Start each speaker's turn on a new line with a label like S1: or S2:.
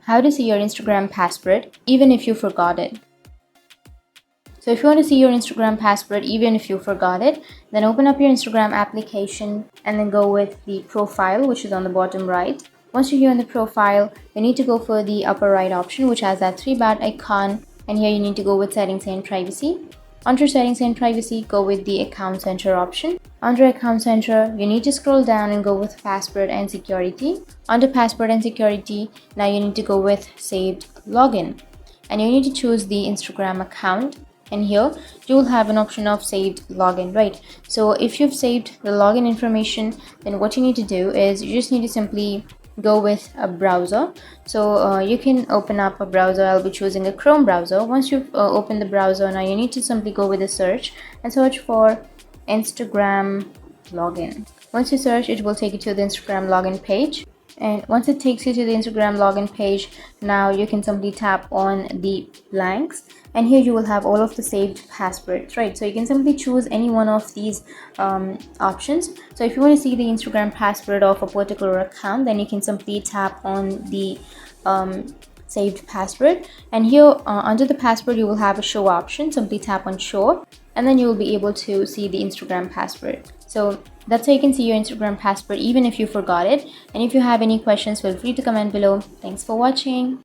S1: how to see your Instagram password even if you forgot it. So if you want to see your Instagram password even if you forgot it, then open up your Instagram application and then go with the profile, which is on the bottom right. Once you're here in the profile, you need to go for the upper right option, which has that 3-bat icon, and here you need to go with settings and privacy. Under settings and privacy, go with the account center option. Under account center, you need to scroll down and go with password and security. Under password and security, now you need to go with saved login, and you need to choose the Instagram account. And here you will have an option of saved login, right? So if you've saved the login information, then what you need to do is you just need to simply go with a browser. So you can open up a browser. I'll be choosing a Chrome browser. Once you've opened the browser, now you need to simply go with a search and search for Instagram login. Once you search, it will take you to the Instagram login page. And once it takes you to the Instagram login page, now you can simply tap on the blanks, and here you will have all of the saved passwords, right? So you can simply choose any one of these options. So if you want to see the Instagram password of a particular account, then you can simply tap on the saved password, and here under the password you will have a show option. Simply tap on show, and then you will be able to see the Instagram password. So that's how you can see your Instagram password even if you forgot it. And if you have any questions, feel free to comment below. Thanks for watching.